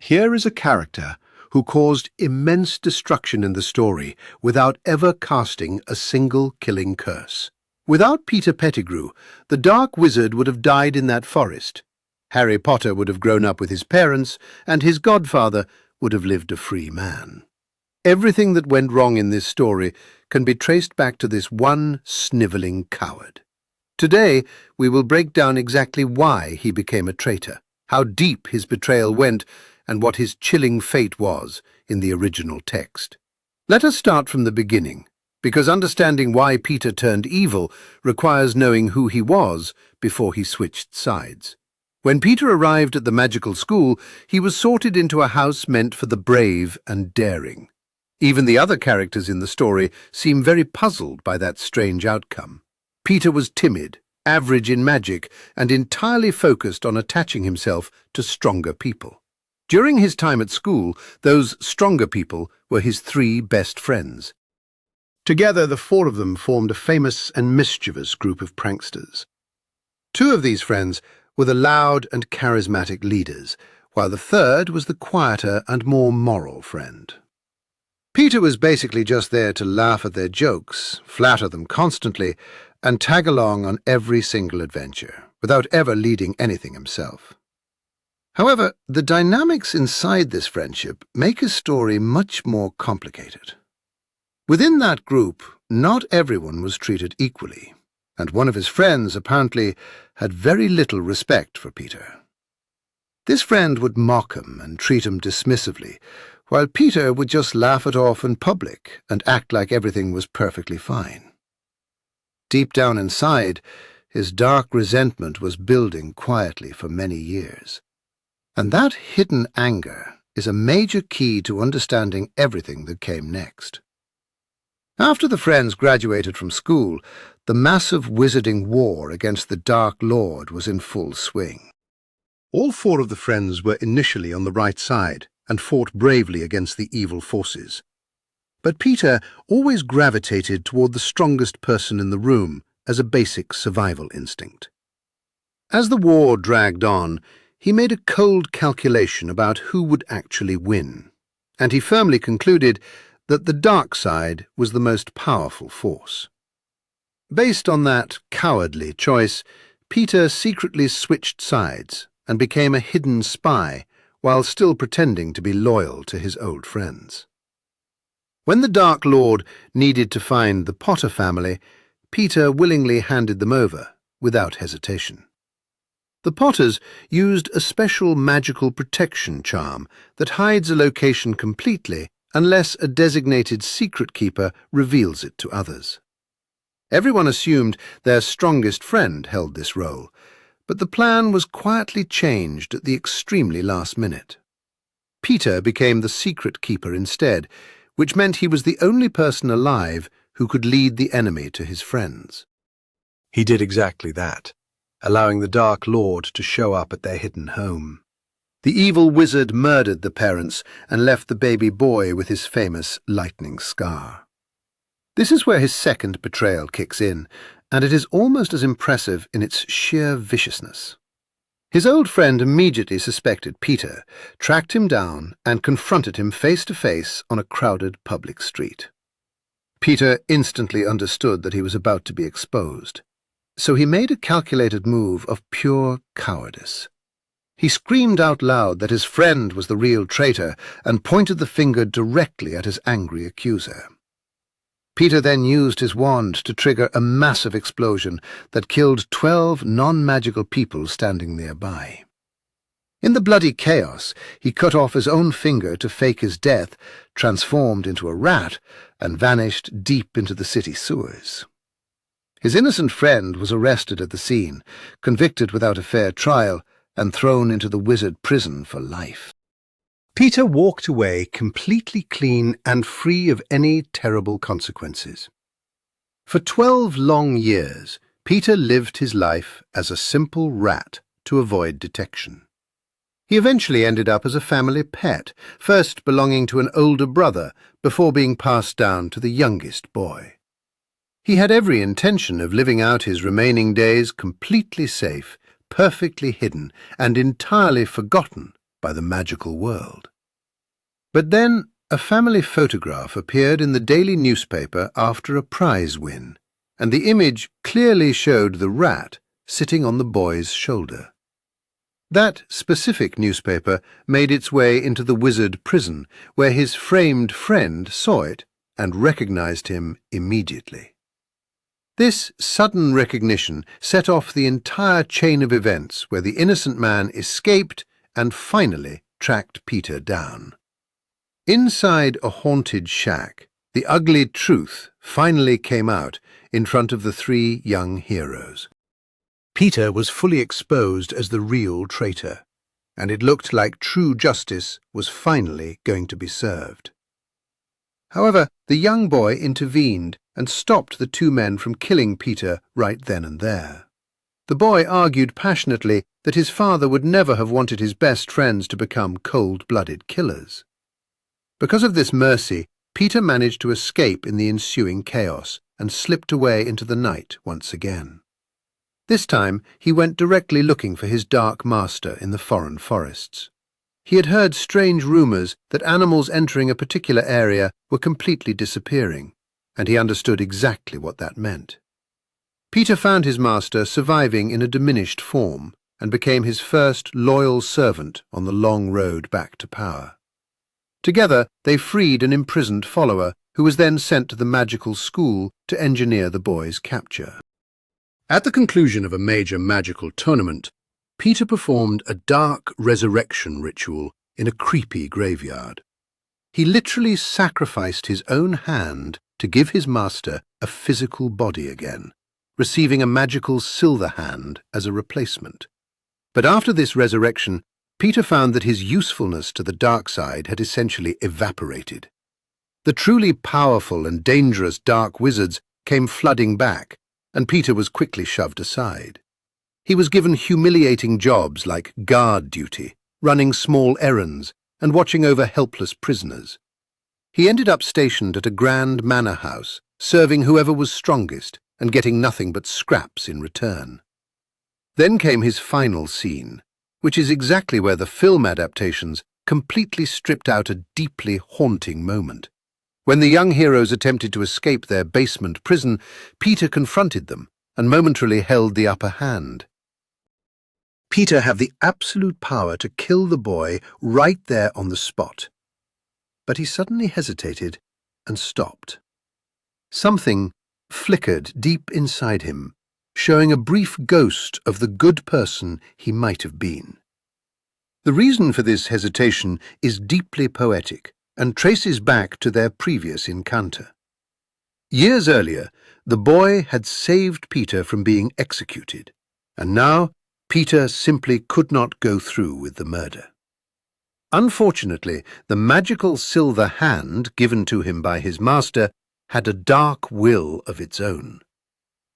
Here is a character who caused immense destruction in the story without ever casting a single killing curse. Without Peter Pettigrew, the Dark Wizard would have died in that forest. Harry Potter would have grown up with his parents, and his godfather would have lived a free man. Everything that went wrong in this story can be traced back to this one snivelling coward. Today, we will break down exactly why he became a traitor, how deep his betrayal went, and what his chilling fate was in the original text. Let us start from the beginning, because understanding why Peter turned evil requires knowing who he was before he switched sides. When Peter arrived at the magical school, he was sorted into a house meant for the brave and daring. Even the other characters in the story seem very puzzled by that strange outcome. Peter was timid, average in magic, and entirely focused on attaching himself to stronger people. During his time at school, those stronger people were his 3 best friends. Together, the 4 of them formed a famous and mischievous group of pranksters. 2 of these friends were the loud and charismatic leaders, while the 3rd was the quieter and more moral friend. Peter was basically just there to laugh at their jokes, flatter them constantly, and tag along on every single adventure, without ever leading anything himself. However, the dynamics inside this friendship make his story much more complicated. Within that group, not everyone was treated equally, and one of his friends apparently had very little respect for Peter. This friend would mock him and treat him dismissively, while Peter would just laugh it off in public and act like everything was perfectly fine. Deep down inside, his dark resentment was building quietly for many years. And that hidden anger is a major key to understanding everything that came next. After the friends graduated from school, the massive wizarding war against the Dark Lord was in full swing. All 4 of the friends were initially on the right side and fought bravely against the evil forces. But Peter always gravitated toward the strongest person in the room as a basic survival instinct. As the war dragged on, he made a cold calculation about who would actually win, and he firmly concluded that the dark side was the most powerful force. Based on that cowardly choice, Peter secretly switched sides and became a hidden spy while still pretending to be loyal to his old friends. When the Dark Lord needed to find the Potter family, Peter willingly handed them over without hesitation. The Potters used a special magical protection charm that hides a location completely unless a designated secret keeper reveals it to others. Everyone assumed their strongest friend held this role, but the plan was quietly changed at the extremely last minute. Peter became the secret keeper instead, which meant he was the only person alive who could lead the enemy to his friends. He did exactly that, allowing the Dark Lord to show up at their hidden home. The evil wizard murdered the parents and left the baby boy with his famous lightning scar. This is where his second betrayal kicks in, and it is almost as impressive in its sheer viciousness. His old friend immediately suspected Peter, tracked him down, and confronted him face to face on a crowded public street. Peter instantly understood that he was about to be exposed, so he made a calculated move of pure cowardice. He screamed out loud that his friend was the real traitor and pointed the finger directly at his angry accuser. Peter then used his wand to trigger a massive explosion that killed 12 non-magical people standing nearby. In the bloody chaos, he cut off his own finger to fake his death, transformed into a rat, and vanished deep into the city sewers. His innocent friend was arrested at the scene, convicted without a fair trial, and thrown into the wizard prison for life. Peter walked away completely clean and free of any terrible consequences. For 12 long years, Peter lived his life as a simple rat to avoid detection. He eventually ended up as a family pet, first belonging to an older brother before being passed down to the youngest boy. He had every intention of living out his remaining days completely safe, perfectly hidden, and entirely forgotten by the magical world. But then a family photograph appeared in the daily newspaper after a prize win, and the image clearly showed the rat sitting on the boy's shoulder. That specific newspaper made its way into the wizard prison, where his framed friend saw it and recognized him immediately. This sudden recognition set off the entire chain of events where the innocent man escaped and finally tracked Peter down. Inside a haunted shack, the ugly truth finally came out in front of the three young heroes. Peter was fully exposed as the real traitor, and it looked like true justice was finally going to be served. However, the young boy intervened and stopped the two men from killing Peter right then and there. The boy argued passionately that his father would never have wanted his best friends to become cold-blooded killers. Because of this mercy, Peter managed to escape in the ensuing chaos and slipped away into the night once again. This time he went directly looking for his dark master in the foreign forests. He had heard strange rumours that animals entering a particular area were completely disappearing, and he understood exactly what that meant. Peter found his master surviving in a diminished form and became his first loyal servant on the long road back to power. Together they freed an imprisoned follower who was then sent to the magical school to engineer the boy's capture. At the conclusion of a major magical tournament, Peter performed a dark resurrection ritual in a creepy graveyard. He literally sacrificed his own hand to give his master a physical body again, receiving a magical silver hand as a replacement. But after this resurrection, Peter found that his usefulness to the dark side had essentially evaporated. The truly powerful and dangerous dark wizards came flooding back, and Peter was quickly shoved aside. He was given humiliating jobs like guard duty, running small errands, and watching over helpless prisoners. He ended up stationed at a grand manor house, serving whoever was strongest and getting nothing but scraps in return. Then came his final scene, which is exactly where the film adaptations completely stripped out a deeply haunting moment. When the young heroes attempted to escape their basement prison, Peter confronted them and momentarily held the upper hand. Peter had the absolute power to kill the boy right there on the spot. But he suddenly hesitated and stopped. Something flickered deep inside him, showing a brief ghost of the good person he might have been. The reason for this hesitation is deeply poetic and traces back to their previous encounter. Years earlier, the boy had saved Peter from being executed, and now Peter simply could not go through with the murder. Unfortunately, the magical silver hand given to him by his master had a dark will of its own.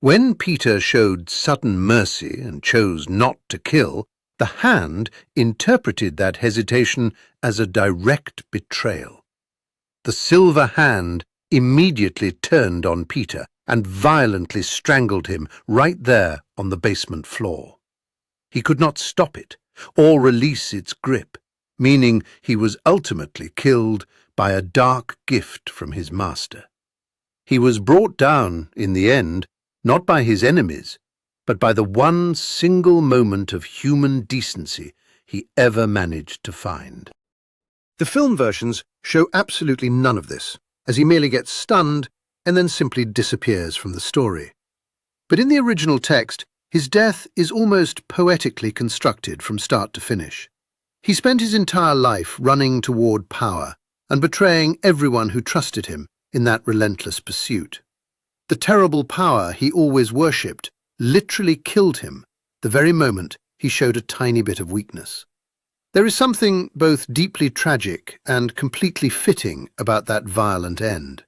When Peter showed sudden mercy and chose not to kill, the hand interpreted that hesitation as a direct betrayal. The silver hand immediately turned on Peter and violently strangled him right there on the basement floor. He could not stop it or release its grip, meaning he was ultimately killed by a dark gift from his master. He was brought down, in the end, not by his enemies, but by the one single moment of human decency he ever managed to find. The film versions show absolutely none of this, as he merely gets stunned and then simply disappears from the story. But in the original text, his death is almost poetically constructed from start to finish. He spent his entire life running toward power and betraying everyone who trusted him in that relentless pursuit. The terrible power he always worshipped literally killed him the very moment he showed a tiny bit of weakness. There is something both deeply tragic and completely fitting about that violent end.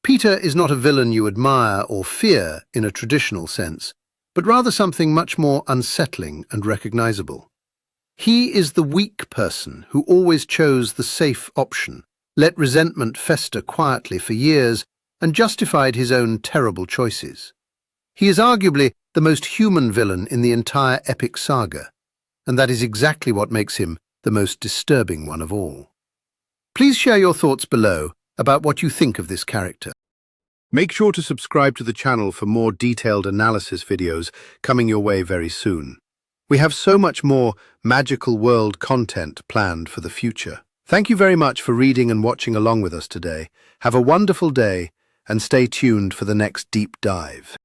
Peter is not a villain you admire or fear in a traditional sense, but rather something much more unsettling and recognizable. He is the weak person who always chose the safe option, let resentment fester quietly for years, and justified his own terrible choices. He is arguably the most human villain in the entire epic saga, and that is exactly what makes him the most disturbing one of all. Please share your thoughts below about what you think of this character. Make sure to subscribe to the channel for more detailed analysis videos coming your way very soon. We have so much more magical world content planned for the future. Thank you very much for reading and watching along with us today. Have a wonderful day and stay tuned for the next deep dive.